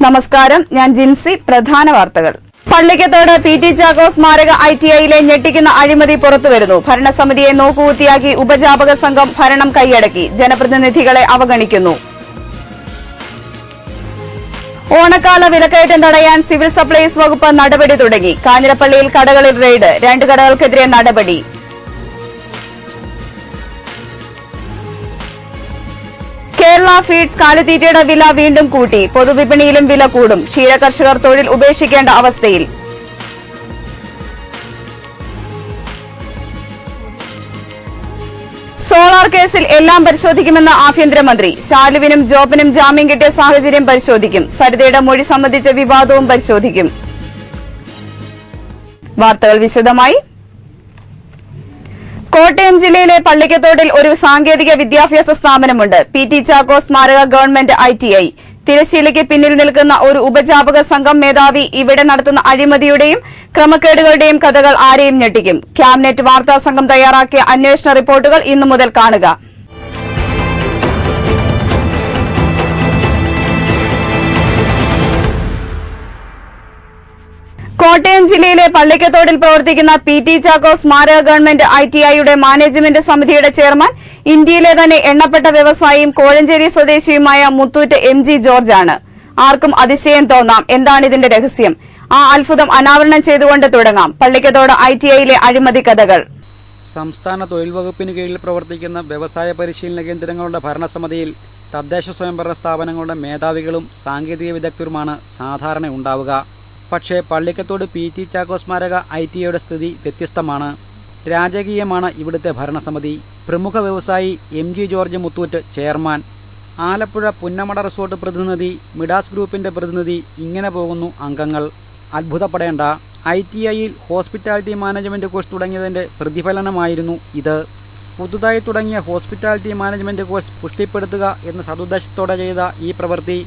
നമസ്കാരം, ഞാൻ ജിൻസി. പ്രധാന വാർത്തകൾ. പള്ളിക്കത്തോട് പി.ടി. ചാക്കോ സ്മാരക ITIയിലെ ഞെട്ടിക്കുന്ന അഴിമതി പുറത്തുവരുന്നു. ഭരണസമിതിയെ നോക്കുകുത്തിയാക്കി ഉപജാപക സംഘം ഭരണം കൈയടക്കി. ജനപ്രതിനിധികളെ അവഗണിക്കുന്നു. ഓണക്കാല വിലക്കയറ്റം തടയാൻ സിവിൽ സപ്ലൈസ് വകുപ്പ് നടപടി തുടങ്ങി. കാഞ്ഞിരപ്പള്ളിയിൽ കടകളിൽ റെയ്ഡ്. 2 കടകൾക്കെതിരെ നടപടി. കേരള ഫീഡ്സ് കാലിത്തീറ്റയുടെ വില വീണ്ടും കൂട്ടി. പൊതുവിപണിയിലും വില കൂടും. ക്ഷീരകർഷകർ തൊഴിൽ ഉപേക്ഷിക്കേണ്ട അവസ്ഥയിൽ. സോളാർ കേസിൽ എല്ലാം പരിശോധിക്കുമെന്ന് ആഭ്യന്തരമന്ത്രി. ശാലുവിനും ജോബിനും ജാമ്യം കിട്ടിയ സാഹചര്യം പരിശോധിക്കും. സരിതയുടെ മൊഴി സംബന്ധിച്ച വിവാദവും പരിശോധിക്കും. വാർത്തകൾ വിശദമായി. കോട്ടയം ജില്ലയിലെ പള്ളിക്കത്തോടിൽ ഒരു സാങ്കേതിക വിദ്യാഭ്യാസ സ്ഥാപനമുണ്ട്. പി.ടി. ചാക്കോ സ്മാരക ഗവൺമെന്റ് ITI. തിരശ്ശീലയ്ക്ക് പിന്നിൽ നിൽക്കുന്ന ഒരു ഉപജാപക സംഘം മേധാവി ഇവിടെ നടത്തുന്ന അഴിമതിയുടെയും ക്രമക്കേടുകളുടെയും കഥകൾ ആരെയും ഞെട്ടിക്കും. ക്യാബിനറ്റ് വാർത്താ സംഘം തയ്യാറാക്കിയ അന്വേഷണ റിപ്പോർട്ടുകൾ ഇന്നു മുതൽ കാണുക. കോട്ടയം ജില്ലയിലെ പള്ളിക്കത്തോടിൽ പ്രവർത്തിക്കുന്ന പി.ടി. ചാക്കോ സ്മാരക ഗവൺമെന്റ് ITIയുടെ മാനേജ്മെന്റ് സമിതിയുടെ ചെയർമാൻ ഇന്ത്യയിലെ തന്നെ എണ്ണപ്പെട്ട വ്യവസായിയും കോഴഞ്ചേരി സ്വദേശിയുമായ മുത്തൂറ്റ് MG ജോർജ് ആണ്. ആർക്കും അതിശയം തോന്നാം. എന്താണ് ഇതിന്റെ രഹസ്യം? ആ അത്ഭുതം അനാവരണം ചെയ്തുകൊണ്ട് തുടങ്ങാം. പള്ളിക്കത്തോട് ITIയിലെ അഴിമതി കഥകൾ. സംസ്ഥാന തൊഴിൽ വകുപ്പിന് കീഴിൽ പ്രവർത്തിക്കുന്ന വ്യവസായ പരിശീലന കേന്ദ്രങ്ങളുടെ ഭരണസമിതിയിൽ തദ്ദേശ സ്വയംഭരണ സ്ഥാപനങ്ങളുടെ മേധാവികളും സാങ്കേതിക വിദഗ്ധരുമാണ് സാധാരണ ഉണ്ടാവുക. പക്ഷേ പള്ളിക്കത്തോട് പി.ടി. ചാക്കോ സ്മാരക ITIയുടെ സ്ഥിതി വ്യത്യസ്തമാണ്. രാജകീയമാണ് ഇവിടുത്തെ ഭരണസമിതി. പ്രമുഖ വ്യവസായി MG George Muthoot chairman, Alappuzha Punnamada resort പ്രതിനിധി, മിഡാസ് ഗ്രൂപ്പിന്റെ പ്രതിനിധി, ഇങ്ങനെ പോകുന്നു അംഗങ്ങൾ. അത്ഭുതപ്പെടേണ്ട. ITIയിൽ ഹോസ്പിറ്റാലിറ്റി മാനേജ്മെന്റ് കോഴ്സ് തുടങ്ങിയതിന്റെ പ്രതിഫലനമായിരുന്നു ഇത്. പുതുതായി തുടങ്ങിയ ഹോസ്പിറ്റാലിറ്റി മാനേജ്മെന്റ് കോഴ്സ് പുഷ്ടിപ്പെടുത്തുക എന്ന സതുദ്ദേശത്തോടെ ചെയ്ത ഈ പ്രവൃത്തി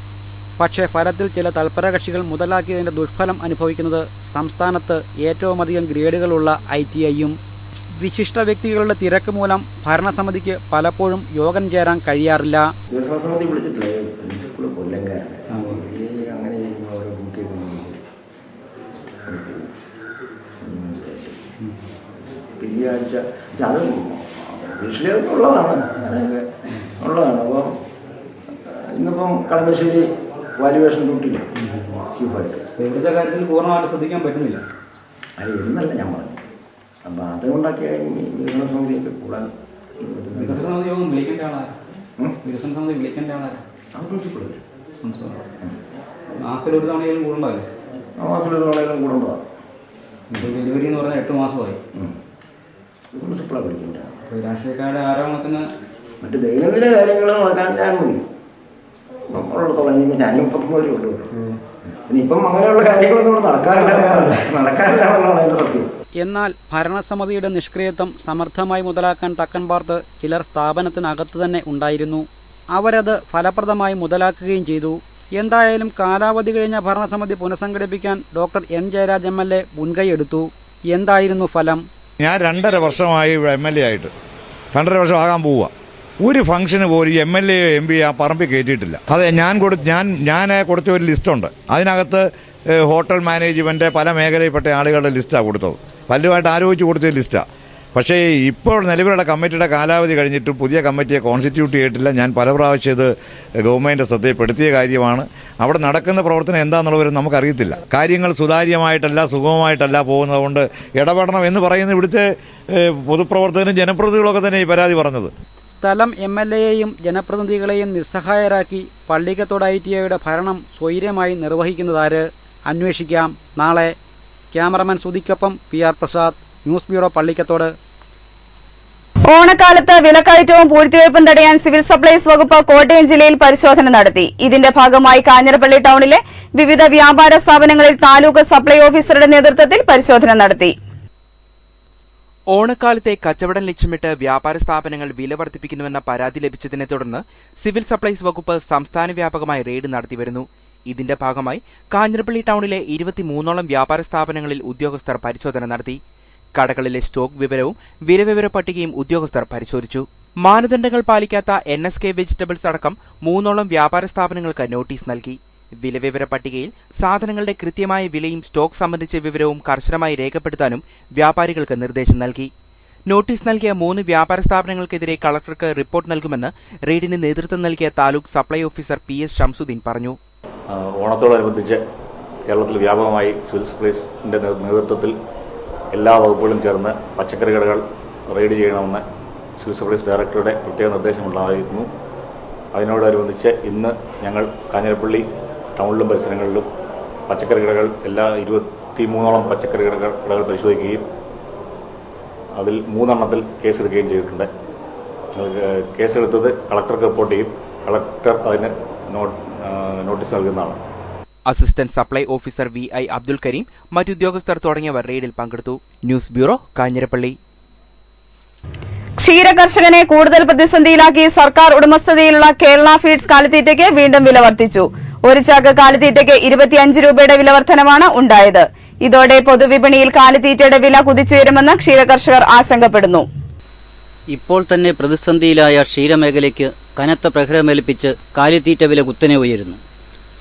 പക്ഷേ ഫലത്തിൽ ചില തൽപരകക്ഷികൾ മുതലാക്കിയതിന്റെ ദുഷ്ഫലം അനുഭവിക്കുന്നത് സംസ്ഥാനത്ത് ഏറ്റവുമധികം ഗ്രേഡുകളുള്ള ITIയും. വിശിഷ്ട വ്യക്തികളുടെ തിരക്ക് മൂലം ഭരണസമിതിക്ക് പലപ്പോഴും യോഗം ചേരാൻ കഴിയാറില്ല. സമിതി വിളിച്ചിട്ടില്ല. അത് ഭീഷണിയൊക്കെ ഉള്ളതാണ്. അപ്പോൾ ഇന്നിപ്പം കളമശ്ശേരി വാല്യുവേഷൻ ഡ്യൂട്ടിയില്ല ചീഫായിട്ട്. ഇവിടുത്തെ കാര്യത്തിൽ പൂർണ്ണമായിട്ട് ശ്രദ്ധിക്കാൻ പറ്റുന്നില്ല. അത് എന്നല്ല ഞാൻ പറഞ്ഞു. അപ്പം അതുകൊണ്ടൊക്കെ വികസന സമിതിയൊക്കെ കൂടാൻ വികസന സമിതി വിളിക്കേണ്ട ആളാണ്. വികസന സമിതി വിളിക്കേണ്ട ആളാണ്. അത് പ്രിൻസിപ്പൾ മാസത്തിൽ ഒരു തവണയും കൂടണ്ടല്ലോ. മാസത്തിൽ ഒരു തവണയിലും കൂടേണ്ടതാണ്. ഇപ്പോൾ ഡെലിവറി എന്ന് പറഞ്ഞാൽ 8 മാസമായി. പ്രിൻസിപ്പളാണ് വിളിക്കേണ്ടത്. രാഷ്ട്രീയക്കാരുടെ ആരോപണത്തിന് മറ്റ് ദൈനംദിന കാര്യങ്ങൾ നോക്കാൻ ഞാൻ മതി. നമ്മളുള്ളത്തോളം ഞാനും 33 ഉള്ളൂ. ഇനിയിപ്പം അങ്ങനെയുള്ള കാര്യങ്ങളൊന്നും ഇവിടെ നടക്കാറില്ല എന്നുള്ളതാണ് അതിൻ്റെ സത്യം. എന്നാൽ ഭരണസമിതിയുടെ നിഷ്ക്രിയത്വം സമർത്ഥമായി മുതലാക്കാൻ തക്കം പാർത്ത് ചിലർ സ്ഥാപനത്തിനകത്ത് തന്നെ ഉണ്ടായിരുന്നു. അവരത് ഫലപ്രദമായി മുതലാക്കുകയും ചെയ്തു. എന്തായാലും കാലാവധി കഴിഞ്ഞ ഭരണസമിതി പുനഃസംഘടിപ്പിക്കാൻ ഡോക്ടർ N. ജയരാജ് MLA മുൻകൈയെടുത്തു. എന്തായിരുന്നു ഫലം? ഞാൻ 2.5 വർഷമായി MLA ആയിട്ട് 2.5 വർഷം ആകാൻ പോവുക. ഒരു ഫംഗ്ഷന് പോലും MLA MP ആ പറമ്പിൽ കയറ്റിയിട്ടില്ല. അതെ, ഞാൻ കൊടുത്ത ഒരു ലിസ്റ്റുണ്ട്. അതിനകത്ത് ഹോട്ടൽ മാനേജ്മെൻറ്റ് പല മേഖലയിൽപ്പെട്ട ആളുകളുടെ ലിസ്റ്റാണ് കൊടുത്തത്. പലരുമായിട്ട് ആലോചിച്ച് കൊടുത്ത ലിസ്റ്റാണ്. പക്ഷേ ഇപ്പോൾ നിലവിലുള്ള കമ്മിറ്റിയുടെ കാലാവധി കഴിഞ്ഞിട്ട് പുതിയ കമ്മിറ്റിയെ കോൺസ്റ്റിറ്റ്യൂട്ട് ചെയ്തിട്ടില്ല. ഞാൻ പല പ്രാവശ്യം ഇത് ഗവൺമെൻറ് ശ്രദ്ധയിൽപ്പെടുത്തിയ കാര്യമാണ്. അവിടെ നടക്കുന്ന പ്രവർത്തനം എന്താണെന്നുള്ളവരും നമുക്കറിയത്തില്ല. കാര്യങ്ങൾ സുതാര്യമായിട്ടല്ല സുഗമമായിട്ടല്ല പോകുന്നതുകൊണ്ട് ഇടപെടണം എന്ന് പറയുന്ന ഇവിടുത്തെ പൊതുപ്രവർത്തകരും ജനപ്രതിനിധികളൊക്കെ തന്നെ ഈ പരാതി പറഞ്ഞത്. സ്ഥലം MLAയെയും ജനപ്രതിനിധികളെയും നിസ്സഹായരാക്കി പള്ളിക്കത്തോട് ITIയുടെ ഭരണം സ്വൈര്യമായി നിർവഹിക്കുന്നതാര്? അന്വേഷിക്കാം നാളെ. ക്യാമറമാൻ സുധിക്കൊപ്പം PR Prasad, news bureau, Pallikkathode. ഓണക്കാലത്ത് വിലക്കയറ്റവും പൂഴ്ത്തിവയ്പും തടയാൻ സിവിൽ സപ്ലൈസ് വകുപ്പ് കോട്ടയം ജില്ലയിൽ പരിശോധന നടത്തി. ഇതിന്റെ ഭാഗമായി കാഞ്ഞിരപ്പള്ളി ടൌണിലെ വിവിധ വ്യാപാര സ്ഥാപനങ്ങളിൽ താലൂക്ക് സപ്ലൈ ഓഫീസറുടെ നേതൃത്വത്തിൽ പരിശോധന നടത്തി. ഓണക്കാലത്തെ കച്ചവടം ലക്ഷ്യമിട്ട് വ്യാപാര സ്ഥാപനങ്ങൾ വില വർദ്ധിപ്പിക്കുന്നുവെന്ന പരാതി ലഭിച്ചതിനെ തുടർന്ന് സിവിൽ സപ്ലൈസ് വകുപ്പ് സംസ്ഥാന വ്യാപകമായി റെയ്ഡ് നടത്തിവരുന്നു. ഇതിന്റെ ഭാഗമായി കാഞ്ഞിരപ്പള്ളി ടൌണിലെ 23ഓളം വ്യാപാര സ്ഥാപനങ്ങളിൽ ഉദ്യോഗസ്ഥർ പരിശോധന നടത്തി. കടകളിലെ സ്റ്റോക്ക് വിവരവും വിലവിവര പട്ടികയും ഉദ്യോഗസ്ഥർ പരിശോധിച്ചു. മാനദണ്ഡങ്ങൾ പാലിക്കാത്ത NSK വെജിറ്റബിൾസ് അടക്കം 3ഓളം വ്യാപാര സ്ഥാപനങ്ങൾക്ക് നോട്ടീസ് നൽകി. വിലവിവര പട്ടികയിൽ സാധനങ്ങളുടെ കൃത്യമായ വിലയും സ്റ്റോക്ക് സംബന്ധിച്ച വിവരവും കർശനമായി രേഖപ്പെടുത്താനും വ്യാപാരികൾക്ക് നിർദ്ദേശം നൽകി. നോട്ടീസ് നൽകിയ 3 വ്യാപാര സ്ഥാപനങ്ങൾക്കെതിരെ കളക്ടർക്ക് റിപ്പോർട്ട് നൽകുമെന്ന് റെയ്ഡിന് നേതൃത്വം നൽകിയ taluk supply officer PS Shamsuddin പറഞ്ഞു. ഓണത്തോടനുബന്ധിച്ച് കേരളത്തിൽ വ്യാപകമായി സിവിൽ സപ്ലൈസിൻ്റെ നേതൃത്വത്തിൽ എല്ലാ വകുപ്പുകളും ചേർന്ന് പച്ചക്കറി കടകൾ റെയ്ഡ് ചെയ്യണമെന്ന് സിവിൽ സപ്ലൈസ് ഡയറക്ടറുടെ പ്രത്യേക നിർദ്ദേശമുണ്ടായിരുന്നു. അതിനോടനുബന്ധിച്ച് ഇന്ന് ഞങ്ങൾ കാഞ്ഞിരപ്പള്ളി ടൗണിലും പരിസരങ്ങളിലും പച്ചക്കറി കടകൾ എല്ലാ 23ഓളം പച്ചക്കറി കടകൾ പരിശോധിക്കുകയും അതിൽ 3 എണ്ണത്തിൽ കേസെടുക്കുകയും ചെയ്തിട്ടുണ്ട്. കേസെടുത്തത് കളക്ടർക്ക് റിപ്പോർട്ട് ചെയ്യും. കളക്ടർ അതിന് നോട്ടീസ് നൽകുന്നതാണ്. Assistant supply officer VI Abdul Kareem, മറ്റുദ്യോഗസ്ഥർ തുടങ്ങിയവർ റെയ്ഡിൽ പങ്കെടുത്തു. News bureau, Kanjirappally. ക്ഷീരകർഷകനെ കൂടുതൽ പ്രതിസന്ധിയിലാക്കി സർക്കാർ ഉടമസ്ഥതയിലുള്ള കേരള ഫീഡ്സ് കാലിത്തീറ്റയ്ക്ക് വീണ്ടും വില വർദ്ധിച്ചു. ഒരു ചാക്ക് കാലിത്തീറ്റയ്ക്ക് 25 രൂപയുടെ വില വർധനവാണ് ഉണ്ടായത്. ഇതോടെ പൊതുവിപണിയിൽ കാലിത്തീറ്റയുടെ വില കുതിച്ചുയരുമെന്ന് ക്ഷീരകർഷകർ ആശങ്കപ്പെടുന്നു. ഇപ്പോൾ തന്നെ പ്രതിസന്ധിയിലായ ക്ഷീരമേഖലയ്ക്ക് കനത്ത പ്രഹരമേൽപ്പിച്ച് കാലിത്തീറ്റ വില കുത്തനെ ഉയരുന്നു.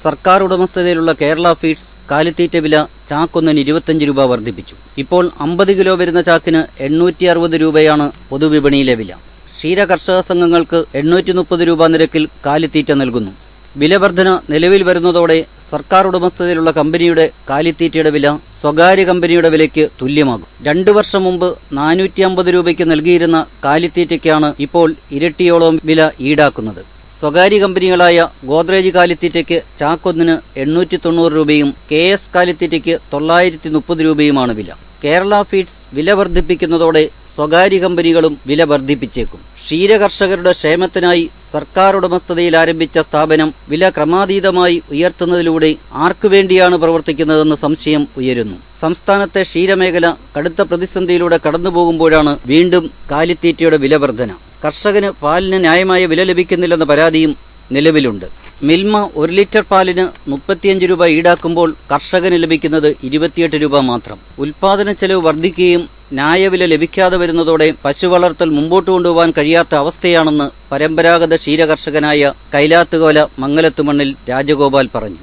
സർക്കാർ ഉടമസ്ഥതയിലുള്ള കേരള ഫീഡ്സ് കാലിത്തീറ്റ വില ചാക്കൊന്നിന് 25 രൂപ വർദ്ധിപ്പിച്ചു. ഇപ്പോൾ 50 കിലോ വരുന്ന ചാക്കിന് 860 രൂപയാണ് പൊതുവിപണിയിലെ വില. ക്ഷീരകർഷക സംഘങ്ങൾക്ക് 830 രൂപ നിരക്കിൽ കാലിത്തീറ്റ നൽകുന്നു. വിലവർധന നിലവിൽ വരുന്നതോടെ സർക്കാർ ഉടമസ്ഥതയിലുള്ള കമ്പനിയുടെ കാലിത്തീറ്റയുടെ വില സ്വകാര്യ കമ്പനിയുടെ വിലയ്ക്ക് തുല്യമാകും. 2 വർഷം മുമ്പ് 450 രൂപയ്ക്ക് നൽകിയിരുന്ന കാലിത്തീറ്റയ്ക്കാണ് ഇപ്പോൾ ഇരട്ടിയോളം വില ഈടാക്കുന്നത്. സ്വകാര്യ കമ്പനികളായ ഗോദ്രേജ് കാലിത്തീറ്റയ്ക്ക് ചാക്കൊന്നിന് 890 രൂപയും KS കാലിത്തീറ്റയ്ക്ക് 930 രൂപയുമാണ് വില. കേരള ഫീഡ്സ് വില വർദ്ധിപ്പിക്കുന്നതോടെ സ്വകാര്യ കമ്പനികളും വില വർദ്ധിപ്പിച്ചേക്കും. ക്ഷീരകർഷകരുടെ ക്ഷേമത്തിനായി സർക്കാർ ഉടമസ്ഥതയിൽ ആരംഭിച്ച സ്ഥാപനം വില ക്രമാതീതമായി ഉയർത്തുന്നതിലൂടെ ആർക്കുവേണ്ടിയാണ് പ്രവർത്തിക്കുന്നതെന്ന് സംശയം ഉയരുന്നു. സംസ്ഥാനത്തെ ക്ഷീരമേഖല കടുത്ത പ്രതിസന്ധിയിലൂടെ കടന്നുപോകുമ്പോഴാണ് വീണ്ടും കാലിത്തീറ്റയുടെ വില വർധന. കർഷകന് പാലിന് ന്യായമായ വില ലഭിക്കുന്നില്ലെന്ന പരാതിയും നിലവിലുണ്ട്. മിൽമ 1 ലിറ്റർ പാലിന് 35 രൂപ ഈടാക്കുമ്പോൾ കർഷകന് ലഭിക്കുന്നത് 28 രൂപ മാത്രം. ഉൽപാദന ചെലവ് വർദ്ധിക്കുകയും ന്യായവില ലഭിക്കാതെ വരുന്നതോടെ പശു വളർത്തൽ മുമ്പോട്ട് കൊണ്ടുപോകാൻ കഴിയാത്ത അവസ്ഥയാണെന്ന് പരമ്പരാഗത ക്ഷീരകർഷകനായ കൈലാത്തുകോല മംഗലത്തുമണ്ണിൽ രാജഗോപാൽ പറഞ്ഞു.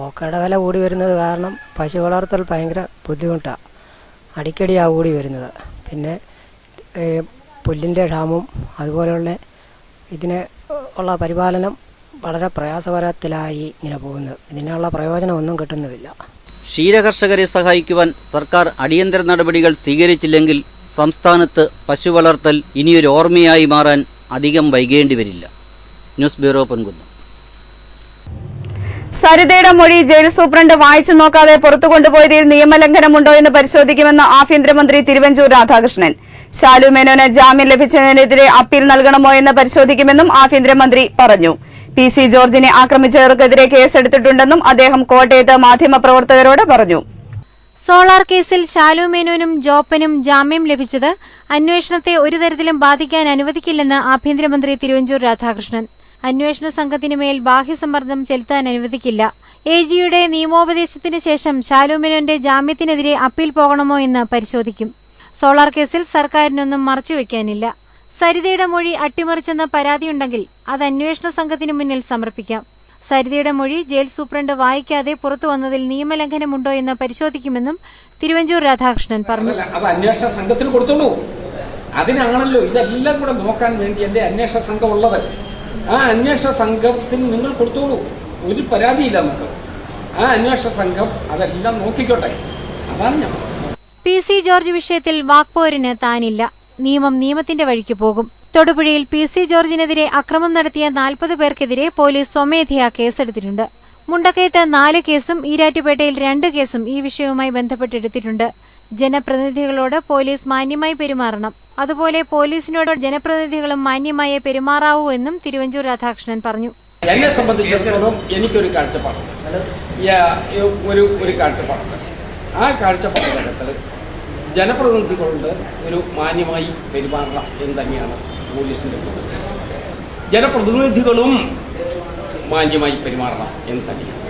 ഓക്കയുടെ വില കൂടി വരുന്നത് കാരണം പശു വളർത്തൽ ഭയങ്കര ബുദ്ധിമുട്ടാണ്. അടിക്കടിയാണ് കൂടി വരുന്നത്. പിന്നെ പുല്ലിൻ്റെ ക്ഷാമവും അതുപോലെയുള്ള ഇതിനെ ഉള്ള പരിപാലനം വളരെ പ്രയാസകരത്തിലായി ഇങ്ങനെ പോകുന്നത്. ഇതിനുള്ള പ്രയോജനമൊന്നും കിട്ടുന്നുമില്ല. ക്ഷീരകർഷകരെ സഹായിക്കുവാൻ സർക്കാർ അടിയന്തര നടപടികൾ സ്വീകരിച്ചില്ലെങ്കിൽ സംസ്ഥാനത്ത് പശു വളർത്തൽ ഇനിയൊരു ഓർമ്മയായി മാറാൻ അധികം വൈകേണ്ടി വരില്ല. News bureau, Ponkunnam. സരിതയുടെ മൊഴി ജയിൽ സൂപ്രണ്ട് വായിച്ചു നോക്കാതെ പുറത്തു കൊണ്ടുപോയതിൽ നിയമലംഘനമുണ്ടോ എന്ന് പരിശോധിക്കുമെന്ന് ആഭ്യന്തരമന്ത്രി തിരുവഞ്ചൂർ രാധാകൃഷ്ണൻ. ശാലു മേനോന് ജാമ്യം ലഭിച്ചതിനെതിരെ അപ്പീൽ നൽകണമോ എന്ന് പരിശോധിക്കുമെന്നും ആഭ്യന്തരമന്ത്രി പറഞ്ഞു. PC ജോർജിനെ ആക്രമിച്ചവർക്കെതിരെ കേസെടുത്തിട്ടുണ്ടെന്നും അദ്ദേഹം കോട്ടയത്ത് മാധ്യമപ്രവർത്തകരോട് പറഞ്ഞു. സോളാർ കേസിൽ ശാലു മേനോനും ജോപ്പനും ജാമ്യം ലഭിച്ചത് അന്വേഷണത്തെ ഒരു തരത്തിലും ബാധിക്കാൻ അനുവദിക്കില്ലെന്ന് ആഭ്യന്തരമന്ത്രി തിരുവഞ്ചൂർ രാധാകൃഷ്ണൻ. അന്വേഷണ സംഘത്തിനുമേൽ ബാഹ്യസമ്മർദ്ദം ചെലുത്താൻ അനുവദിക്കില്ല. AGയുടെ നിയമോപദേശത്തിന് ശേഷം ശാലു മേനോന്റെ ജാമ്യത്തിനെതിരെ അപ്പീൽ പോകണമോ എന്ന് പരിശോധിക്കും. സോളാർ കേസിൽ സർക്കാരിനൊന്നും മറച്ചുവെക്കാനില്ല. സരിതയുടെ മൊഴി അട്ടിമറിച്ചെന്ന പരാതിയുണ്ടെങ്കിൽ അത് അന്വേഷണ സംഘത്തിന് മുന്നിൽ സമർപ്പിക്കാം. സരിതയുടെ മൊഴി ജയിൽ സൂപ്രണ്ട് വായിക്കാതെ പുറത്തുവന്നതിൽ നിയമലംഘനമുണ്ടോ എന്ന് പരിശോധിക്കുമെന്നും തിരുവഞ്ചൂർ രാധാകൃഷ്ണൻ പറഞ്ഞു. അത് അന്വേഷണ സംഘത്തിന് കൊടുത്തോളൂ. അതിനാണല്ലോ ഇതെല്ലാം കൂടെ നോക്കാൻ വേണ്ടി എന്റെ അന്വേഷണ സംഘം ഉള്ളത്. ആ അന്വേഷണ സംഘത്തിന് നിങ്ങൾ കൊടുത്തോളൂ. ഒരു പരാതിയില്ല നമുക്ക്. ആ അന്വേഷണ സംഘം അതെല്ലാം നോക്കിക്കോട്ടെ. അതാണ് ഞാൻ. PC ജോർജ് വിഷയത്തിൽ വാക്പോരിന് താനില്ല. നിയമം നിയമത്തിന്റെ വഴിക്ക് പോകും. തൊടുപുഴയിൽ PC ജോർജിനെതിരെ അക്രമം നടത്തിയ 40 പേർക്കെതിരെ പോലീസ് സ്വമേധയാ കേസെടുത്തിട്ടുണ്ട്. മുണ്ടക്കയത്ത് 4 കേസും ഈരാറ്റുപേട്ടയിൽ 2 കേസും ഈ വിഷയവുമായി ബന്ധപ്പെട്ടെടുത്തിട്ടുണ്ട്. ജനപ്രതിനിധികളോട് പോലീസ് മാന്യമായി പെരുമാറണം. അതുപോലെ പോലീസിനോട് ജനപ്രതിനിധികളും മാന്യമായി പെരുമാറാവൂ എന്നും തിരുവഞ്ചൂർ രാധാകൃഷ്ണൻ പറഞ്ഞു. എന്നെ സംബന്ധിച്ചിടത്തോളം എനിക്കൊരു കാഴ്ചപ്പാടുണ്ട്. ഒരു കാഴ്ചപ്പാടുണ്ട്. ആ കാഴ്ചപ്പാടിനകത്ത് ജനപ്രതിനിധികളുണ്ട് ഒരു മാന്യമായി പെരുമാറണം എന്ന് തന്നെയാണ് പോലീസിൻ്റെ നിർദ്ദേശം. ജനപ്രതിനിധികളും മാന്യമായി പെരുമാറണം എന്ന് തന്നെയാണ്.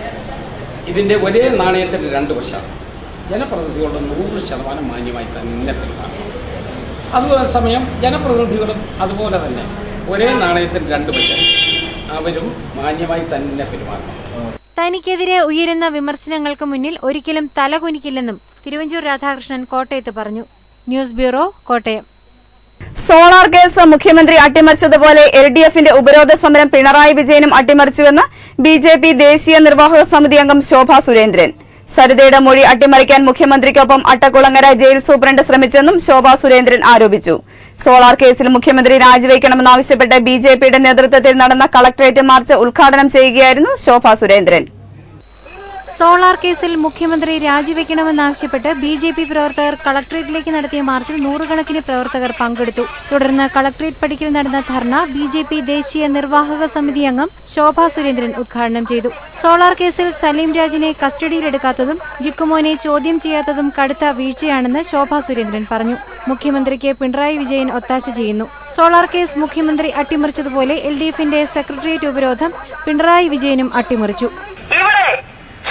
ഇതിൻ്റെ ഒരേ നാണയത്തിൻ്റെ 2 വശമാണ്. ജനപ്രതിനിധികളുടെ 100% മാന്യമായി തന്നെ പെരുമാറണം. അതേസമയം ജനപ്രതിനിധികളും അതുപോലെ തന്നെ ഒരേ നാണയത്തിൻ്റെ 2 വശം അവരും മാന്യമായി തന്നെ പെരുമാറണം. തനിക്കെതിരെ ഉയരുന്ന വിമർശനങ്ങൾക്ക് മുന്നിൽ ഒരിക്കലും തലകുനിക്കില്ലെന്നും തിരുവഞ്ചൂർ രാധാകൃഷ്ണൻ കോട്ടയത്ത് പറഞ്ഞു. News bureau, Kottayam. Solar case മുഖ്യമന്ത്രി അട്ടിമറിച്ചതുപോലെ LDFന്റെ ഉപരോധ സമരം പിണറായി വിജയനും അട്ടിമറിച്ചുവെന്ന് BJP ദേശീയ നിർവാഹക സമിതി അംഗം ശോഭാ സുരേന്ദ്രൻ. സരിതയുടെ മൊഴി അട്ടിമറിക്കാൻ മുഖ്യമന്ത്രിക്കൊപ്പം അട്ടക്കുളങ്ങര ജയിൽ സൂപ്രണ്ട് ശ്രമിച്ചെന്നും ശോഭാ സുരേന്ദ്രൻ ആരോപിച്ചു. സോളാർ കേസിൽ മുഖ്യമന്ത്രി രാജിവെക്കണമെന്നാവശ്യപ്പെട്ട് BJPയുടെ നേതൃത്വത്തിൽ നടന്ന കളക്ടറേറ്റ് മാർച്ച് ഉദ്ഘാടനം ചെയ്യുകയായിരുന്നു ശോഭാ സുരേന്ദ്രൻ. സോളാർ കേസിൽ മുഖ്യമന്ത്രി രാജിവെക്കണമെന്നാവശ്യപ്പെട്ട് BJP പ്രവർത്തകർ കളക്ടറേറ്റിലേക്ക് നടത്തിയ മാർച്ചിൽ നൂറുകണക്കിന് പ്രവർത്തകർ പങ്കെടുത്തു. തുടർന്ന് കളക്ടറേറ്റ് പടിക്കൽ നടന്ന ധർണ BJP ദേശീയ നിർവാഹക സമിതി അംഗം ശോഭാ സുരേന്ദ്രൻ ഉദ്ഘാടനം ചെയ്തു. സോളാർ കേസിൽ സലീം രാജിനെ കസ്റ്റഡിയിലെടുക്കാത്തതും ജിക്കുമോനെ ചോദ്യം ചെയ്യാത്തതും കടുത്ത വീഴ്ചയാണെന്ന് ശോഭാ സുരേന്ദ്രൻ പറഞ്ഞു. മുഖ്യമന്ത്രിക്ക് പിണറായി വിജയൻ ഒത്താശ ചെയ്യുന്നു. സോളാർ കേസ് മുഖ്യമന്ത്രി അട്ടിമറിച്ചതുപോലെ LDFന്റെ സെക്രട്ടേറിയറ്റ് ഉപരോധം പിണറായി വിജയനും അട്ടിമറിച്ചു.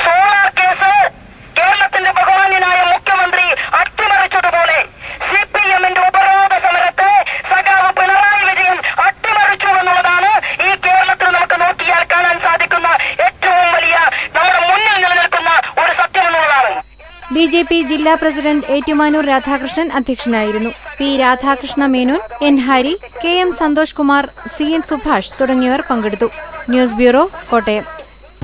സോളാർ കേസ് കേരളത്തിന്റെ ബഹുമാന്യനായ മുഖ്യമന്ത്രി അട്ടിമറിച്ചതുപോലെ CPMന്റെ ഉപരോധ സമരത്തെ സഖാവ് പിണറായി വിജയൻ അട്ടിമറിച്ചു എന്നുള്ളതാണ് ഈ കേരളത്തിൽ നമുക്ക് നോക്കിയാൽ കാണാൻ സാധിക്കുന്ന ഏറ്റവും വലിയ നമ്മുടെ മുന്നിൽ നിലനിൽക്കുന്ന ഒരു സത്യം എന്നുള്ളതാണ്. BJP ജില്ലാ പ്രസിഡന്റ് ഏറ്റുമാനൂർ രാധാകൃഷ്ണൻ അധ്യക്ഷനായിരുന്നു. P. Radhakrishna Menon, N. Hari, KM Santhosh Kumar, CN Subhash തുടങ്ങിയവർ പങ്കെടുത്തു. News bureau, Kottayam.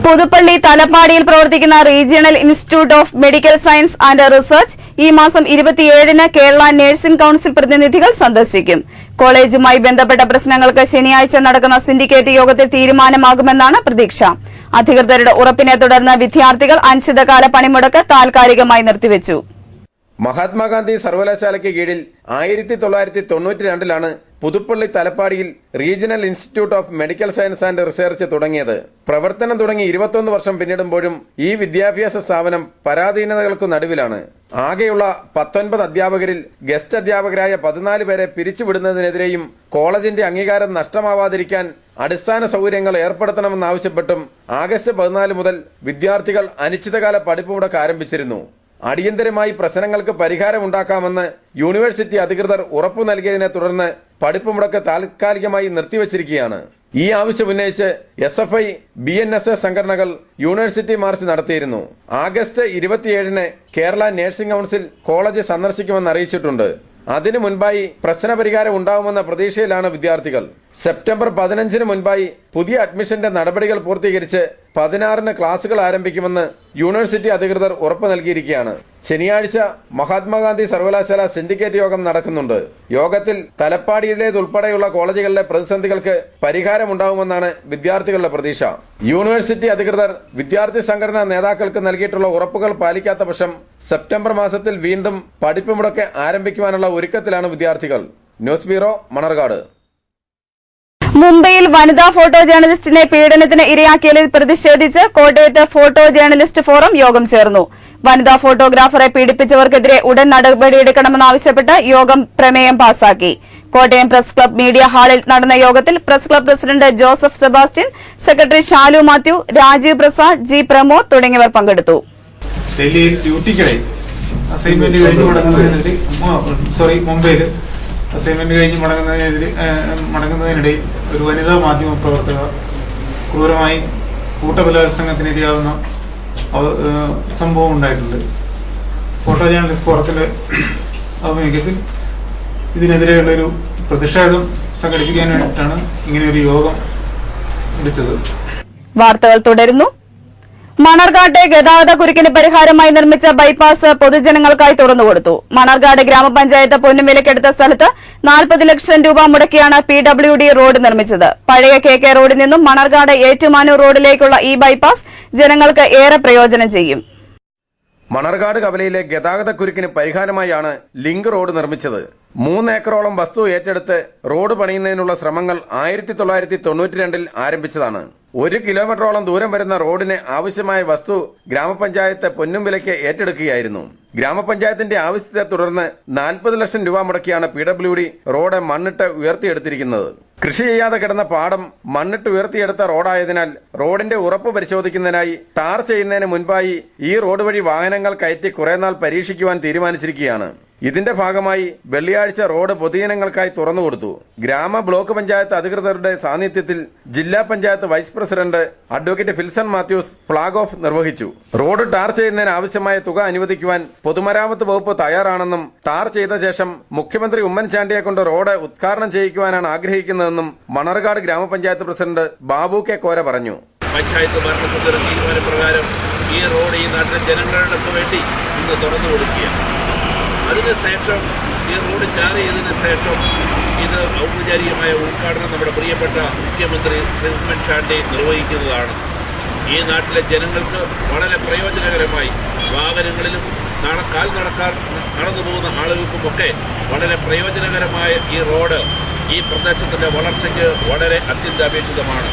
പുതുപ്പള്ളി തലപ്പാടിയിൽ പ്രവർത്തിക്കുന്ന regional institute of medical science and research ഈ മാസം 27-ന് കേരള നഴ്സിംഗ് കൌൺസിൽ പ്രതിനിധികൾ സന്ദർശിക്കും. കോളേജുമായി ബന്ധപ്പെട്ട പ്രശ്നങ്ങൾക്ക് ശനിയാഴ്ച നടക്കുന്ന സിൻഡിക്കേറ്റ് യോഗത്തിൽ തീരുമാനമാകുമെന്നാണ് പ്രതീക്ഷ. അധികൃതരുടെ ഉറപ്പിനെ തുടർന്ന് വിദ്യാർത്ഥികൾ അനിശ്ചിതകാല പണിമുടക്ക് താൽക്കാലികമായി നിർത്തിവച്ചു. മഹാത്മാഗാന്ധി സർവകലാശാലയ്ക്ക് കീഴിൽ 1992-ലാണ് പുതുപ്പള്ളി തലപ്പാടിയിൽ regional institute of medical science and research തുടങ്ങിയത്. പ്രവർത്തനം തുടങ്ങി 21 വർഷം പിന്നിടുമ്പോഴും ഈ വിദ്യാഭ്യാസ സ്ഥാപനം പരാധീനതകൾക്കു നടുവിലാണ്. ആകെയുള്ള 19 അധ്യാപകരിൽ ഗസ്റ്റ് അധ്യാപകരായ 14 പേരെ പിരിച്ചുവിടുന്നതിനെതിരെയും കോളേജിന്റെ അംഗീകാരം നഷ്ടമാവാതിരിക്കാൻ അടിസ്ഥാന സൗകര്യങ്ങൾ ഏർപ്പെടുത്തണമെന്നാവശ്യപ്പെട്ടും ആഗസ്റ്റ് 14 മുതൽ വിദ്യാർത്ഥികൾ അനിശ്ചിതകാല പഠിപ്പുമുടക്ക് ആരംഭിച്ചിരുന്നു. അടിയന്തരമായി പ്രശ്നങ്ങൾക്ക് പരിഹാരമുണ്ടാക്കാമെന്ന് യൂണിവേഴ്സിറ്റി അധികൃതർ ഉറപ്പു നൽകിയതിനെ തുടർന്ന് പഠിപ്പുമുടക്ക് താൽക്കാലികമായി നിർത്തിവച്ചിരിക്കുകയാണ്. ഈ ആവശ്യം ഉന്നയിച്ച് SFI, BNSS സംഘടനകൾ യൂണിവേഴ്സിറ്റി മാർച്ച് നടത്തിയിരുന്നു. ആഗസ്റ്റ് 27-ന് കേരള നഴ്സിംഗ് കൌൺസിൽ കോളേജ് സന്ദർശിക്കുമെന്ന് അറിയിച്ചിട്ടുണ്ട്. അതിനു മുൻപായി പ്രശ്നപരിഹാരം ഉണ്ടാവുമെന്ന പ്രതീക്ഷയിലാണ് വിദ്യാർത്ഥികൾ. സെപ്റ്റംബർ 15-ന് മുൻപായി പുതിയ അഡ്മിഷന്റെ നടപടികൾ പൂർത്തീകരിച്ച് 16-ന് ക്ലാസുകൾ ആരംഭിക്കുമെന്ന് യൂണിവേഴ്സിറ്റി അധികൃതർ ഉറപ്പു നൽകിയിരിക്കുകയാണ്. ശനിയാഴ്ച മഹാത്മാഗാന്ധി സർവകലാശാല സിൻഡിക്കേറ്റ് യോഗം നടക്കുന്നുണ്ട്. യോഗത്തിൽ തലപ്പാടിയിലേതുൾപ്പെടെയുള്ള കോളേജുകളിലെ പ്രതിസന്ധികൾക്ക് പരിഹാരമുണ്ടാവുമെന്നാണ് വിദ്യാർത്ഥികളുടെ പ്രതീക്ഷ. യൂണിവേഴ്സിറ്റി അധികൃതർ വിദ്യാർത്ഥി സംഘടനാ നേതാക്കൾക്ക് നൽകിയിട്ടുള്ള ഉറപ്പുകൾ പാലിക്കാത്ത പക്ഷം സെപ്റ്റംബർ മാസത്തിൽ വീണ്ടും പഠിപ്പ് മുടക്ക് ആരംഭിക്കുവാനുള്ള ഒരുക്കത്തിലാണ് വിദ്യാർത്ഥികൾ. News bureau, Manarcad. മുംബൈയിൽ വനിതാ ഫോട്ടോ ജേർണലിസ്റ്റിനെ പീഡനത്തിന് ഇരയാക്കിയതിൽ പ്രതിഷേധിച്ച് കോട്ടയത്ത് ഫോട്ടോ ജേർണലിസ്റ്റ് ഫോറം യോഗം ചേർന്നു. വനിതാ ഫോട്ടോഗ്രാഫറെ പീഡിപ്പിച്ചവർക്കെതിരെ ഉടൻ നടപടിയെടുക്കണമെന്നാവശ്യപ്പെട്ട് യോഗം പ്രമേയം പാസാക്കി. കോട്ടയം പ്രസ് ക്ലബ് മീഡിയ ഹാളിൽ നടന്ന യോഗത്തിൽ press club president Joseph Sebastian, secretary Shalu Mathew, Rajeev Prasad, G. Pramod തുടങ്ങിയവർ പങ്കെടുത്തു. മുംബൈയിൽ അസൈൻമെന്റ് കഴിഞ്ഞ് മടങ്ങുന്നതിനിടയിൽ ഒരു വനിതാ മാധ്യമ പ്രവർത്തക ക്രൂരമായി കൂട്ടബലാത്സംഗത്തിനിരയാവുന്ന സംഭവം ഉണ്ടായിട്ടുണ്ട്. ഫോട്ടോ ജേർണലിസ്റ്റ് ഫോറത്തിന്റെ ആഭിമുഖ്യത്തിൽ ഇതിനെതിരെയുള്ളൊരു പ്രതിഷേധം സംഘടിപ്പിക്കാൻ വേണ്ടിയിട്ടാണ് ഇങ്ങനെയൊരു യോഗം വിളിച്ചത്. വാർത്തകൾ തുടരുന്നു. മണർകാട്ടെ ഗതാഗതക്കുരുക്കിന് പരിഹാരമായി നിർമ്മിച്ച ബൈപ്പാസ് പൊതുജനങ്ങൾക്കായി തുറന്നുകൊടുത്തു. മണർകാട് ഗ്രാമപഞ്ചായത്ത് പൊന്നും വിലക്കെടുത്ത സ്ഥലത്ത് 40 ലക്ഷം രൂപ മുടക്കിയാണ് PWD റോഡ് നിർമ്മിച്ചത്. പഴയ KK റോഡിൽ നിന്നും മണർകാട് ഏറ്റുമാനൂർ റോഡിലേക്കുള്ള ഈ ബൈപ്പാസ് ജനങ്ങൾക്ക് ഏറെ പ്രയോജനം ചെയ്യും. മണർകാട് കവലയിലെ ഗതാഗതക്കുരുക്കിന് പരിഹാരമായാണ് ലിങ്ക് റോഡ് നിർമ്മിച്ചത്. 3 ഏക്കറോളം വസ്തു ഏറ്റെടുത്ത് റോഡ് പണിയുന്നതിനുള്ള ശ്രമങ്ങൾ 1992-ൽ ആരംഭിച്ചതാണ്. 1 കിലോമീറ്ററോളം ദൂരം വരുന്ന റോഡിന് ആവശ്യമായ വസ്തു ഗ്രാമപഞ്ചായത്ത് പൊന്നും വിലയ്ക്ക് ഏറ്റെടുക്കുകയായിരുന്നു. ഗ്രാമപഞ്ചായത്തിന്റെ ആവശ്യത്തെ തുടർന്ന് 40 ലക്ഷം രൂപ മുടക്കിയാണ് PWD റോഡ് മണ്ണിട്ട് ഉയർത്തിയെടുത്തിരിക്കുന്നത്. കൃഷി ചെയ്യാതെ കിടന്ന പാടം മണ്ണിട്ട് ഉയർത്തിയെടുത്ത റോഡായതിനാൽ റോഡിന്റെ ഉറപ്പ് പരിശോധിക്കുന്നതിനായി ടാർ ചെയ്യുന്നതിന് മുൻപായി ഈ റോഡ് വഴി വാഹനങ്ങൾ കയറ്റി കുറെ നാൾ പരീക്ഷിക്കുവാൻ തീരുമാനിച്ചിരിക്കുകയാണ്. ഇതിന്റെ ഭാഗമായി വെള്ളിയാഴ്ച റോഡ് പൊതുജനങ്ങൾക്കായി തുറന്നുകൊടുത്തു. ഗ്രാമ ബ്ലോക്ക് പഞ്ചായത്ത് അധികൃതരുടെ സാന്നിധ്യത്തിൽ ജില്ലാ panchayat vice president advocate Filson Mathews flag off നിർവഹിച്ചു. റോഡ് ടാർ ചെയ്യുന്നതിന് ആവശ്യമായ തുക അനുവദിക്കുവാൻ പൊതുമരാമത്ത് വകുപ്പ് തയ്യാറാണെന്നും ടാർ ചെയ്ത ശേഷം മുഖ്യമന്ത്രി ഉമ്മൻചാണ്ടിയെ കൊണ്ട് റോഡ് ഉദ്ഘാടനം ചെയ്യിക്കുവാനാണ് ആഗ്രഹിക്കുന്നതെന്നും മണർകാട് ഗ്രാമപഞ്ചായത്ത് പ്രസിഡന്റ് ബാബു കെ കോര പറഞ്ഞു. പഞ്ചായത്ത് ഭരണസമിതിയുടെ തീരുമാനപ്രകാരം ഈ റോഡ് ഈ നാട്ടിലെ ജനങ്ങൾക്ക് വേണ്ടി ഇന്ന് തുറന്നു കൊടുക്കുകയാണ്. അതിനുശേഷം ഈ റോഡ് ടാർ ചെയ്തതിന് ശേഷം ഇത് ഔപചാരികമായ ഉദ്ഘാടനം നമ്മുടെ പ്രിയപ്പെട്ട മുഖ്യമന്ത്രി ശ്രീ ഉമ്മൻചാണ്ടി നിർവഹിക്കുന്നതാണ്. ഈ നാട്ടിലെ ജനങ്ങൾക്ക് വളരെ പ്രയോജനകരമായി വാഹനങ്ങളിലും കാൽ നടന്നു പോകുന്ന ആളുകൾക്കുമൊക്കെ വളരെ പ്രയോജനകരമായ ഈ റോഡ് ഈ പ്രദേശത്തിൻ്റെ വളർച്ചയ്ക്ക് വളരെ അത്യന്താപേക്ഷിതമാണ്.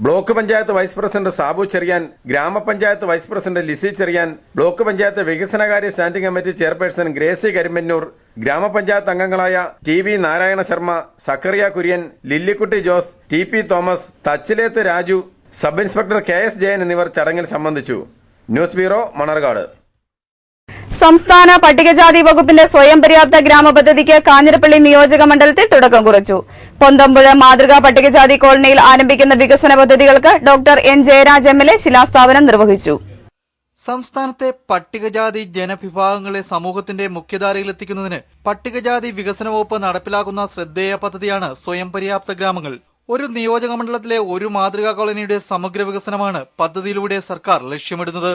Block panchayat vice president Sabu Cherian, ഗ്രാമപഞ്ചായത്ത് vice president Lissy Cherian, block panchayat വികസനകാര്യ standing committee chairperson Gracy Karimpannoor, ഗ്രാമപഞ്ചായത്ത് അംഗങ്ങളായ T V. Narayana Sharma, Zachariah Kurian, Lillikutty Jose, T P. Thomas, Thachileth Raju, sub inspector K S. Jayan എന്നിവർ ചടങ്ങിൽ സംബന്ധിച്ചു. News bureau, Manarcad. സംസ്ഥാന പട്ടികജാതി വകുപ്പിന്റെ സ്വയം പര്യാപ്ത ഗ്രാമ പദ്ധതിക്ക് കാഞ്ഞിരപ്പള്ളി നിയോജക മണ്ഡലത്തിൽ തുടക്കം കുറിച്ചു. പൊന്തമ്പുഴ മാതൃകാ പട്ടികജാതി കോളനിയിൽ ആരംഭിക്കുന്ന വികസന പദ്ധതികൾക്ക് ഡോക്ടർ എൻ ജയരാജ് എം.എൽ.എ. ശിലാസ്ഥാപനം നിർവഹിച്ചു. സംസ്ഥാനത്തെ പട്ടികജാതി ജനവിഭാഗങ്ങളെ സമൂഹത്തിന്റെ മുഖ്യധാരയിലെത്തിക്കുന്നതിന് പട്ടികജാതി വികസന വകുപ്പ് നടപ്പിലാക്കുന്ന ശ്രദ്ധേയ പദ്ധതിയാണ് സ്വയം പര്യാപ്ത ഗ്രാമങ്ങൾ. ഒരു നിയോജക മണ്ഡലത്തിലെ ഒരു മാതൃകാ കോളനിയുടെ സമഗ്ര വികസനമാണ് പദ്ധതിയിലൂടെ സർക്കാർ ലക്ഷ്യമിടുന്നത്.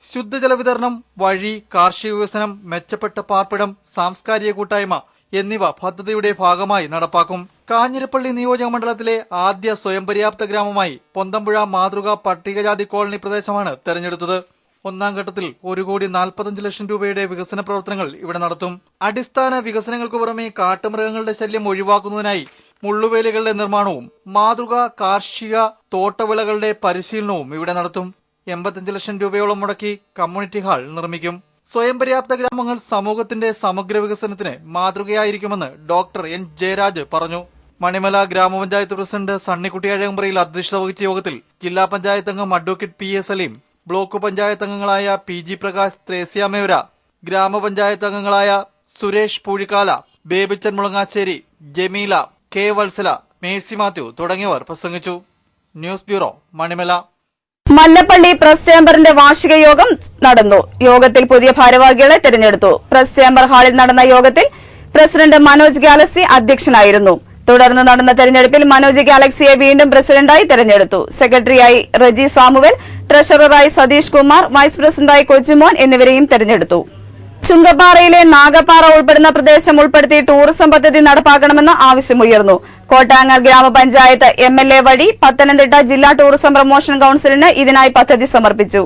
ശുദ്ധജല വിതരണം, വഴി, കാർഷിക വികസനം, മെച്ചപ്പെട്ട പാർപ്പിടം, സാംസ്കാരിക കൂട്ടായ്മ എന്നിവ പദ്ധതിയുടെ ഭാഗമായി നടപ്പാക്കും. കാഞ്ഞിരപ്പള്ളി നിയോജക മണ്ഡലത്തിലെ ആദ്യ സ്വയം പര്യാപ്ത ഗ്രാമമായി പൊന്തമ്പുഴ മാതൃകാ പട്ടികജാതി കോളനി പ്രദേശമാണ് തെരഞ്ഞെടുത്തത്. ഒന്നാം ഘട്ടത്തിൽ 1,45,00,000 രൂപയുടെ വികസന പ്രവർത്തനങ്ങൾ ഇവിടെ നടത്തും. അടിസ്ഥാന വികസനങ്ങൾക്ക് പുറമെ കാട്ടുമൃഗങ്ങളുടെ ശല്യം ഒഴിവാക്കുന്നതിനായി മുള്ളുവേലികളുടെ നിർമ്മാണവും മാതൃകാ കാർഷിക തോട്ടവിളകളുടെ പരിശീലനവും ഇവിടെ നടത്തും. 85 ലക്ഷം രൂപയോളം മുടക്കി കമ്മ്യൂണിറ്റി ഹാൾ നിർമ്മിക്കും. സ്വയം പര്യാപ്ത ഗ്രാമങ്ങൾ സമൂഹത്തിന്റെ സമഗ്ര വികസനത്തിന് മാതൃകയായിരിക്കുമെന്ന് ഡോക്ടർ എൻ ജയരാജ് പറഞ്ഞു. മണിമല ഗ്രാമപഞ്ചായത്ത് പ്രസിഡന്റ് സണ്ണിക്കുട്ടി അഴകമ്പറയിൽ അധ്യക്ഷത വഹിച്ച യോഗത്തിൽ ജില്ലാ പഞ്ചായത്ത് അംഗം advocate P A. Saleem, block panchayat അംഗങ്ങളായ പി.ജി. പ്രകാശ്, ത്രേസ്യ മേവര, ഗ്രാമപഞ്ചായത്ത് അംഗങ്ങളായ സുരേഷ് പൂഴിക്കാല, ബേബിച്ചൻ മുളങ്ങാശ്ശേരി, ജമീല, കെ. വത്സല, മേഴ്സി മാത്യു തുടങ്ങിയവർ പ്രസംഗിച്ചു. News bureau, Manimala. Mallappally press ചേംബറിന്റെ വാർഷിക യോഗം നടന്നു. യോഗത്തിൽ പുതിയ ഭാരവാഹികളെ തെരഞ്ഞെടുത്തു. പ്രസ് ചേംബർ ഹാളിൽ നടന്ന യോഗത്തിൽ പ്രസിഡന്റ് മനോജ് ഗാലക്സി അധ്യക്ഷനായിരുന്നു. തുടർന്ന് നടന്ന തെരഞ്ഞെടുപ്പിൽ മനോജ് ഗാലക്സിയെ വീണ്ടും പ്രസിഡന്റായി തെരഞ്ഞെടുത്തു. സെക്രട്ടറിയായി റജി സാമുവൽ, ട്രഷററായി സതീഷ് കുമാർ, വൈസ് പ്രസിഡന്റായി കൊച്ചുമോൻ എന്നിവരെയും തെരഞ്ഞെടുത്തു. ചുങ്കപ്പാറയിലെ നാഗപ്പാറ ഉൾപ്പെടുന്ന പ്രദേശം ഉൾപ്പെടുത്തി ടൂറിസം പദ്ധതി നടപ്പാക്കണമെന്ന് ആവശ്യമുയർന്നു. കോട്ടാങ്ങൽ ഗ്രാമപഞ്ചായത്ത് എം.എൽ.എ. വഴി പത്തനംതിട്ട ജില്ലാ ടൂറിസം പ്രൊമോഷൻ കൌൺസിലിന് ഇതിനായി പദ്ധതി സമർപ്പിച്ചു.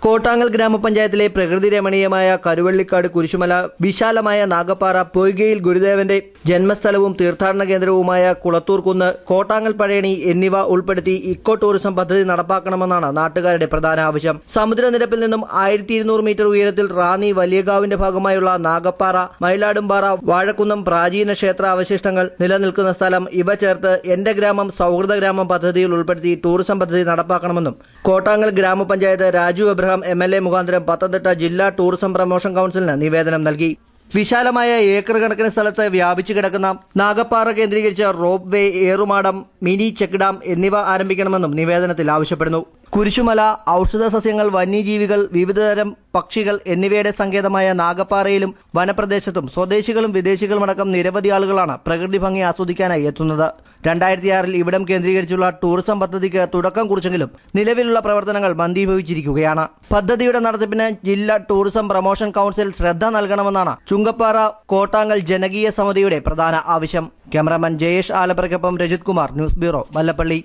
കോട്ടാങ്ങൽ ഗ്രാമപഞ്ചായത്തിലെ പ്രകൃതി രമണീയമായ കരുവള്ളിക്കാട് കുരിശുമല, വിശാലമായ നാഗപ്പാറ, പൊയ്കയിൽ ഗുരുദേവന്റെ ജന്മസ്ഥലവും തീർത്ഥാടന കേന്ദ്രവുമായ കുളത്തൂർക്കുന്ന്, കോട്ടാങ്ങൽ പഴയണി എന്നിവ ഉൾപ്പെടുത്തി ഇക്കോ ടൂറിസം പദ്ധതി നടപ്പാക്കണമെന്നാണ് നാട്ടുകാരുടെ പ്രധാന ആവശ്യം. സമുദ്രനിരപ്പിൽ നിന്നും 1200 മീറ്റർ ഉയരത്തിൽ റാന്നി വലിയകാവിന്റെ ഭാഗമായുള്ള നാഗപ്പാറ, മയിലാടുംപാറ, വാഴക്കുന്നം പ്രാചീന ക്ഷേത്ര അവശിഷ്ടങ്ങൾ നിലനിൽക്കുന്ന സ്ഥലം ഇവ ചേർത്ത് എന്റെ ഗ്രാമം സൗഹൃദ ഗ്രാമം പദ്ധതിയിൽ ഉൾപ്പെടുത്തി ടൂറിസം പദ്ധതി നടപ്പാക്കണമെന്നും കോട്ടാങ്ങൽ ഗ്രാമപഞ്ചായത്ത് രാജു എബ്രഹാം എം.എൽ.എ. മുഖാന്തരം പത്തനംതിട്ട ജില്ലാ ടൂറിസം പ്രൊമോഷൻ കൌൺസിലിന് നിവേദനം നൽകി. വിശാലമായ ഏക്കർ കണക്കിന് സ്ഥലത്ത് വ്യാപിച്ചു കിടക്കുന്ന നാഗപ്പാറ കേന്ദ്രീകരിച്ച റോപ്പ് വേ, ഏറുമാടം, മിനി ചെക്ക് ഡാം എന്നിവ ആരംഭിക്കണമെന്നും നിവേദനത്തിൽ ആവശ്യപ്പെടുന്നു. കുരിശുമല, ഔഷധ സസ്യങ്ങൾ, വന്യജീവികൾ, വിവിധതരം പക്ഷികൾ എന്നിവയുടെ സങ്കേതമായ നാഗപ്പാറയിലും വനപ്രദേശത്തും സ്വദേശികളും വിദേശികളുമടക്കം നിരവധി ആളുകളാണ് പ്രകൃതി ഭംഗി ആസ്വദിക്കാനായി എത്തുന്നത്. 2006 ഇവിടം കേന്ദ്രീകരിച്ചുള്ള ടൂറിസം പദ്ധതിക്ക് തുടക്കം കുറിച്ചെങ്കിലും നിലവിലുള്ള പ്രവർത്തനങ്ങൾ മന്ദീഭവിച്ചിരിക്കുകയാണ്. പദ്ധതിയുടെ നടത്തിപ്പിന് ജില്ലാ ടൂറിസം പ്രൊമോഷൻ കൌൺസിൽ ശ്രദ്ധ നൽകണമെന്നാണ് ചുങ്കപ്പാറ കോട്ടാങ്ങൽ ജനകീയ സമിതിയുടെ പ്രധാന ആവശ്യം. ക്യാമറാമാൻ ജയേഷ് ആലപ്പുറയ്ക്കൊപ്പം രജിത് കുമാർ, ന്യൂസ് ബ്യൂറോ, മല്ലപ്പള്ളി.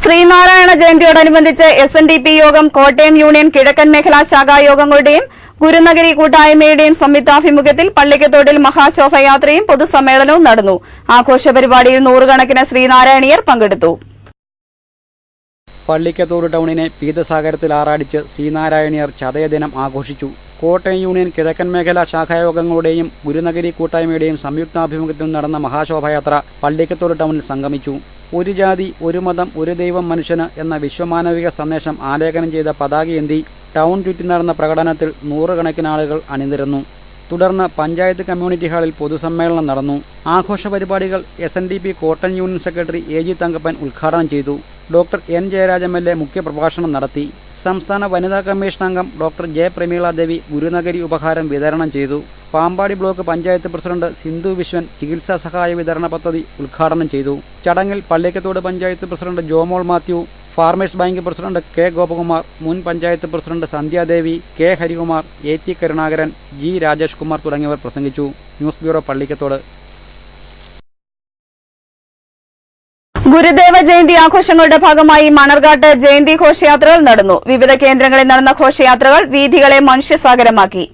ശ്രീനാരായണ ജയന്തിയോടനുബന്ധിച്ച് SNDP യോഗം കോട്ടയം യൂണിയൻ കിഴക്കൻ മേഖലാ ശാഖായോഗങ്ങളുടെയും ഗുരുനഗരി കൂട്ടായ്മയുടെയും സംയുക്താഭിമുഖ്യത്തിൽ പള്ളിക്കത്തോടിൽ മഹാശോഭയാത്രയും പൊതുസമ്മേളനവും നടന്നു. ആഘോഷ പരിപാടിയിൽ 100 കണക്കിന് ശ്രീനാരായണീയർ പങ്കെടുത്തു. പള്ളിക്കത്തോട് ടൗണിനെ പീതസാഗരത്തിൽ ആറാടിച്ച് ശ്രീനാരായണീയർ ചതയദിനം ആഘോഷിച്ചു. കോട്ടയം യൂണിയൻ കിഴക്കൻ മേഖലാ ശാഖായോഗങ്ങളുടെയും ഗുരുനഗരി കൂട്ടായ്മയുടെയും സംയുക്താഭിമുഖ്യത്തിൽ നടന്ന മഹാശോഭയാത്ര പള്ളിക്കത്തോട് ടൗണിൽ സംഗമിച്ചു. ഒരു ജാതി, ഒരു മതം, ഒരു ദൈവം മനുഷ്യന് എന്ന വിശ്വമാനവിക സന്ദേശം ആലേഖനം ചെയ്ത പതാകയേന്തി ടൗൺ ചുറ്റി നടന്ന പ്രകടനത്തിൽ നൂറുകണക്കിന് ആളുകൾ അണിനിരന്നു. തുടർന്ന് പഞ്ചായത്ത് കമ്മ്യൂണിറ്റി ഹാളിൽ പൊതുസമ്മേളനം നടന്നു. ആഘോഷ പരിപാടികൾ SNDP cotton union secretary AG Thankappan ഉദ്ഘാടനം ചെയ്തു. ഡോക്ടർ N ജയരാജ് MLA മുഖ്യപ്രഭാഷണം നടത്തി. സംസ്ഥാന വനിതാ കമ്മീഷൻ അംഗം ഡോക്ടർ J പ്രമീള ദേവി ഗുരുനഗരി ഉപഹാരം വിതരണം ചെയ്തു. പാമ്പാടി ബ്ലോക്ക് പഞ്ചായത്ത് പ്രസിഡന്റ് സിന്ധു വിശ്വൻ ചികിത്സാ സഹായ വിതരണ പദ്ധതി ഉദ്ഘാടനം ചെയ്തു. ചടങ്ങിൽ Pallikkathode panchayat president Jomol Mathew, farmers bank president K Gopakumar, മുൻ panchayat president Sandhyadevi, K Harikumar, AT Karunakaran, G Rajesh Kumar തുടങ്ങിയവർ പ്രസംഗിച്ചു. News bureau Pallikkathode. ഗുരുദേവ ജയന്തി ആഘോഷങ്ങളുടെ ഭാഗമായി മണർകാട്ട് ജയന്തി ഘോഷയാത്രകൾ നടന്നു. വിവിധ കേന്ദ്രങ്ങളിൽ നടന്ന ഘോഷയാത്രകൾ വീഥികളെ മനുഷ്യസാഗരമാക്കി.